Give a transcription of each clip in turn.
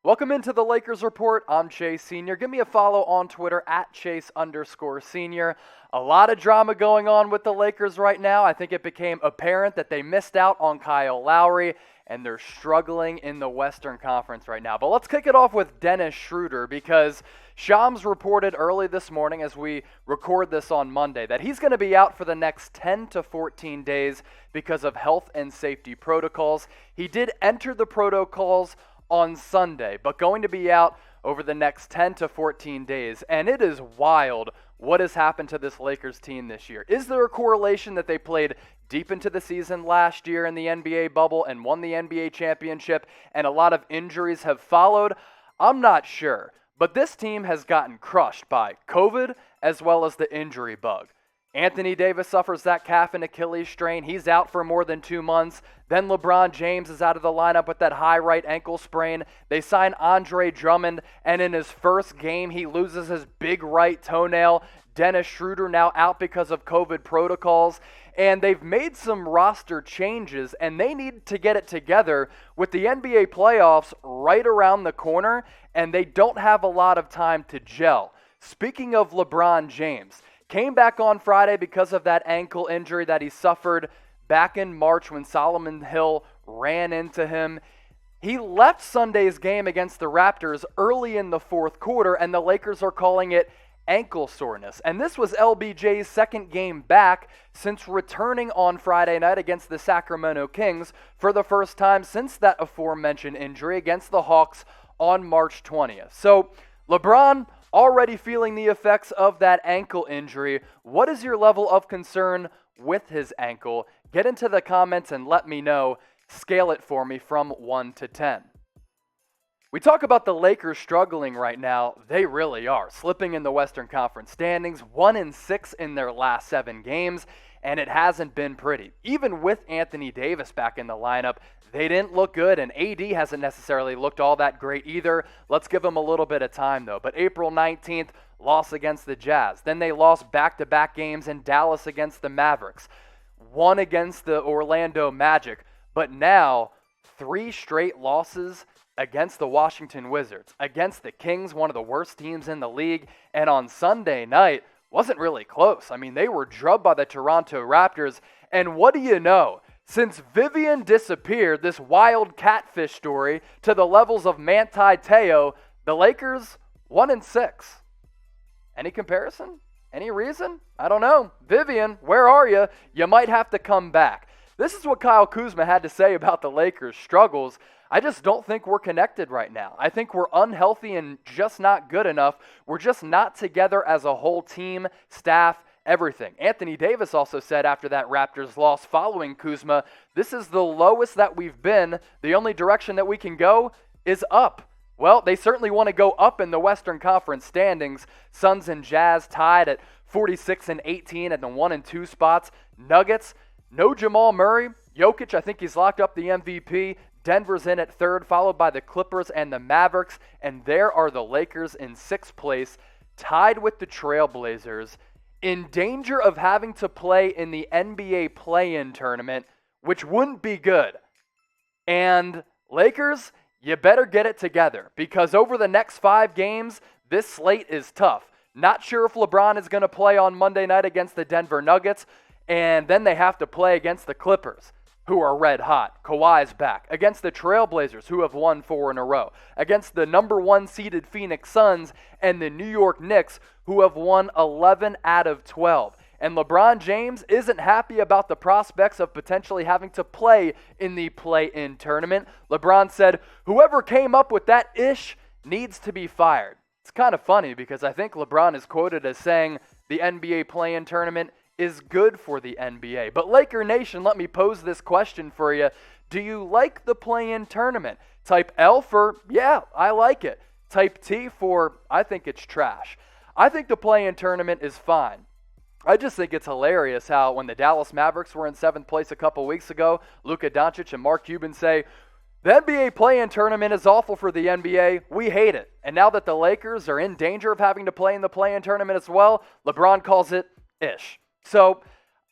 Welcome into the Lakers Report. I'm Chase Sr. Give me a follow on Twitter at Chase_Sr. A lot of drama going on with the Lakers right now. I think it became apparent that they missed out on Kyle Lowry, and they're struggling in the Western Conference right now. But let's kick it off with Dennis Schroder, because Shams reported early this morning as we record this on Monday that he's going to be out for the next 10 to 14 days because of health and safety protocols. He did enter the protocols on Sunday, but going to be out over the next 10 to 14 days. And it is wild what has happened to this Lakers team this year. Is there a correlation that they played deep into the season last year in the NBA bubble and won the NBA championship, and a lot of injuries have followed? I'm not sure. But this team has gotten crushed by COVID as well as the injury bug. Anthony Davis suffers that calf and Achilles strain. He's out for more than 2 months. Then LeBron James is out of the lineup with that high right ankle sprain. They sign Andre Drummond, and in his first game, he loses his big right toenail. Dennis Schroder now out because of COVID protocols. And they've made some roster changes, and they need to get it together with the NBA playoffs right around the corner, and they don't have a lot of time to gel. Speaking of LeBron James, came back on Friday because of that ankle injury that he suffered back in March when Solomon Hill ran into him. He left Sunday's game against the Raptors early in the fourth quarter, and the Lakers are calling it ankle soreness. And this was LBJ's second game back since returning on Friday night against the Sacramento Kings for the first time since that aforementioned injury against the Hawks on March 20th. So LeBron already feeling the effects of that ankle injury. What is your level of concern with his ankle? Get into the comments and let me know. Scale it for me from 1 to 10. We talk about the Lakers struggling right now. They really are. Slipping in the Western Conference standings, 1-6 in their last 7 games, and it hasn't been pretty. Even with Anthony Davis back in the lineup, they didn't look good, and AD hasn't necessarily looked all that great either. Let's give them a little bit of time, though. But April 19th, loss against the Jazz. Then they lost back-to-back games in Dallas against the Mavericks. One against the Orlando Magic. But now, 3 straight losses against the Washington Wizards, against the Kings, one of the worst teams in the league. And on Sunday night, wasn't really close. I mean, they were drubbed by the Toronto Raptors. And what do you know? Since Vivian disappeared, this wild catfish story, to the levels of Manti Te'o, the Lakers 1-6. Any comparison? Any reason? I don't know. Vivian, where are you? You might have to come back. This is what Kyle Kuzma had to say about the Lakers' struggles. I just don't think we're connected right now. I think we're unhealthy and just not good enough. We're just not together as a whole team, staff, everything. Anthony Davis also said after that Raptors loss following Kuzma, this is the lowest that we've been. The only direction that we can go is up. Well, they certainly want to go up in the Western Conference standings. Suns and Jazz tied at 46 and 18 at the 1 and 2 spots. Nuggets, no Jamal Murray. Jokic, I think he's locked up the MVP. Denver's in at third, followed by the Clippers and the Mavericks. And there are the Lakers in 6th place, tied with the Trailblazers, in danger of having to play in the NBA play-in tournament, which wouldn't be good. And Lakers, you better get it together, because over the next 5 games, this slate is tough. Not sure if LeBron is going to play on Monday night against the Denver Nuggets, and then they have to play against the Clippers, who are red hot. Kawhi's back. Against the Trailblazers, who have won 4 in a row. Against the number 1 seeded Phoenix Suns and the New York Knicks, who have won 11 out of 12. And LeBron James isn't happy about the prospects of potentially having to play in the play-in tournament. LeBron said, whoever came up with that ish needs to be fired. It's kind of funny because I think LeBron is quoted as saying the NBA play-in tournament is good for the NBA. But Laker Nation, let me pose this question for you. Do you like the play-in tournament? Type L for, yeah, I like it. Type T for, I think it's trash. I think the play-in tournament is fine. I just think it's hilarious how when the Dallas Mavericks were in 7th place a couple weeks ago, Luka Doncic and Mark Cuban say, the NBA play-in tournament is awful for the NBA. We hate it. And now that the Lakers are in danger of having to play in the play-in tournament as well, LeBron calls it ish. So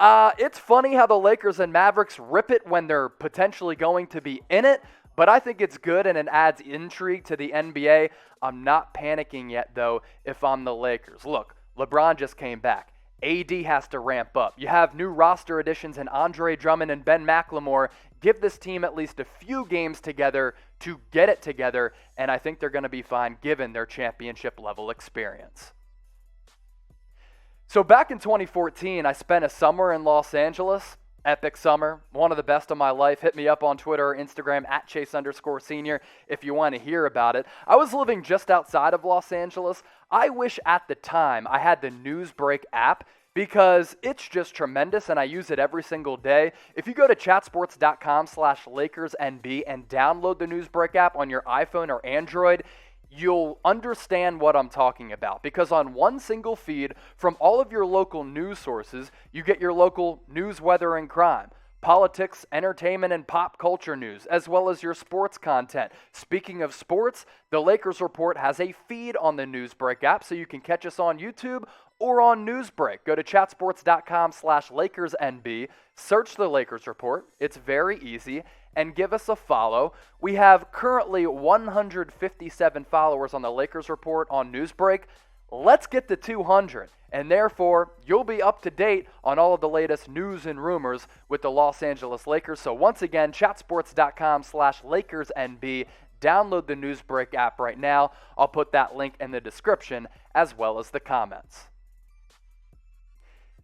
It's funny how the Lakers and Mavericks rip it when they're potentially going to be in it, but I think it's good and it adds intrigue to the NBA. I'm not panicking yet, though, if I'm the Lakers. Look, LeBron just came back. AD has to ramp up. You have new roster additions in Andre Drummond and Ben McLemore. Give this team at least a few games together to get it together, and I think they're going to be fine given their championship-level experience. So back in 2014, I spent a summer in Los Angeles. Epic summer, one of the best of my life. Hit me up on Twitter or Instagram at Chase_Senior if you want to hear about it. I was living just outside of Los Angeles. I wish at the time I had the Newsbreak app because it's just tremendous and I use it every single day. If you go to chatsports.com/LakersNB and download the Newsbreak app on your iPhone or Android, you'll understand what I'm talking about, because on one single feed from all of your local news sources, you get your local news, weather, and crime, politics, entertainment, and pop culture news, as well as your sports content. Speaking of sports, the Lakers Report has a feed on the Newsbreak app, so you can catch us on YouTube or on Newsbreak. Go to chatsports.com/LakersNB, search the Lakers Report. It's very easy. And give us a follow. We have currently 157 followers on the Lakers Report on Newsbreak. Let's get to 200, and therefore you'll be up to date on all of the latest news and rumors with the Los Angeles Lakers. So once again, chatsports.com/LakersNB. Download the Newsbreak app right now. I'll put that link in the description as well as the comments.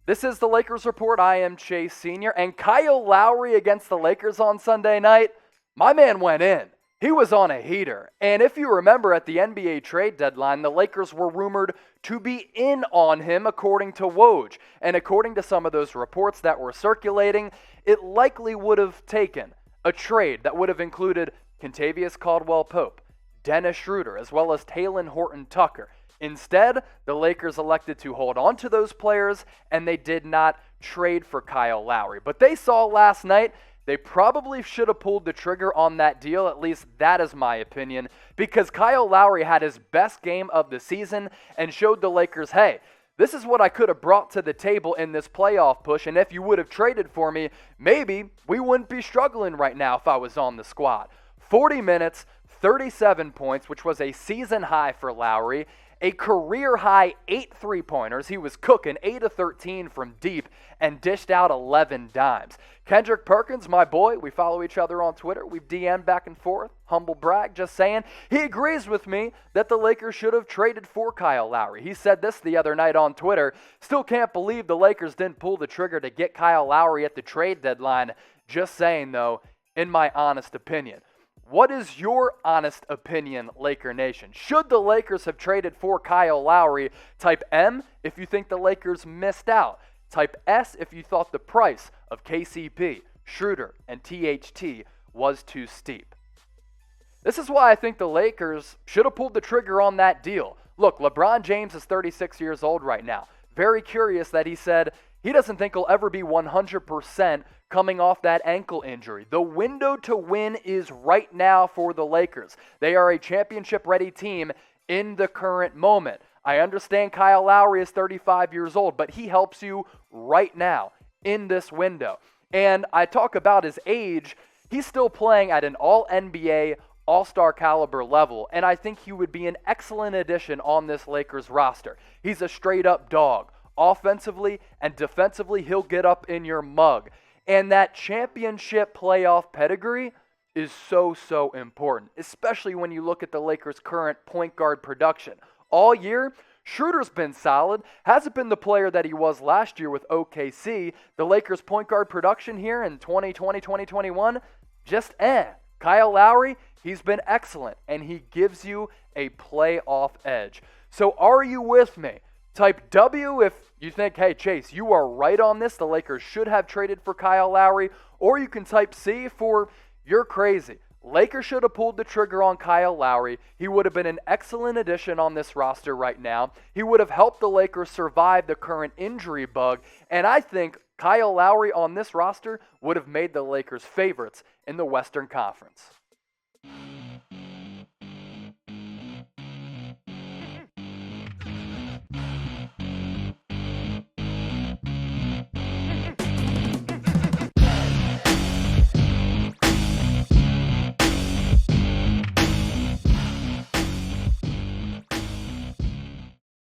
This is the Lakers Report. I am Chase Senior. And Kyle Lowry against the Lakers on Sunday night, my man went in. He was on a heater. And if you remember at the NBA trade deadline, the Lakers were rumored to be in on him according to Woj. And according to some of those reports that were circulating, it likely would have taken a trade that would have included Kentavious Caldwell-Pope, Dennis Schroder, as well as Talen Horton-Tucker. Instead, the Lakers elected to hold on to those players, and they did not trade for Kyle Lowry. But they saw last night they probably should have pulled the trigger on that deal. At least that is my opinion, because Kyle Lowry had his best game of the season and showed the Lakers, hey, this is what I could have brought to the table in this playoff push, and if you would have traded for me, maybe we wouldn't be struggling right now if I was on the squad. 40 minutes, 37 points, which was a season high for Lowry. A career-high 8 three-pointers. He was cooking 8 of 13 from deep and dished out 11 dimes. Kendrick Perkins, my boy, we follow each other on Twitter. We've DM'd back and forth. Humble brag, just saying. He agrees with me that the Lakers should have traded for Kyle Lowry. He said this the other night on Twitter. Still can't believe the Lakers didn't pull the trigger to get Kyle Lowry at the trade deadline. Just saying, though, in my honest opinion. What is your honest opinion, Laker Nation? Should the Lakers have traded for Kyle Lowry? Type M if you think the Lakers missed out. Type S if you thought the price of KCP, Schroder, and THT was too steep. This is why I think the Lakers should have pulled the trigger on that deal. Look, LeBron James is 36 years old right now. Very curious that he said he doesn't think he'll ever be 100% coming off that ankle injury. The window to win is right now for the Lakers. They are a championship-ready team in the current moment. I understand Kyle Lowry is 35 years old, but he helps you right now in this window. And I talk about his age. He's still playing at an all-NBA, all-star caliber level, and I think he would be an excellent addition on this Lakers roster. He's a straight-up dog. Offensively and defensively, he'll get up in your mug. And that championship playoff pedigree is so important, especially when you look at the Lakers' current point guard production. All year, Schroeder's been solid, hasn't been the player that he was last year with OKC. The Lakers' point guard production here in 2020, 2021, just Kyle Lowry, he's been excellent, and he gives you a playoff edge. So are you with me? Type W if you think, hey, Chase, you are right on this. The Lakers should have traded for Kyle Lowry. Or you can type C for you're crazy. Lakers should have pulled the trigger on Kyle Lowry. He would have been an excellent addition on this roster right now. He would have helped the Lakers survive the current injury bug. And I think Kyle Lowry on this roster would have made the Lakers favorites in the Western Conference.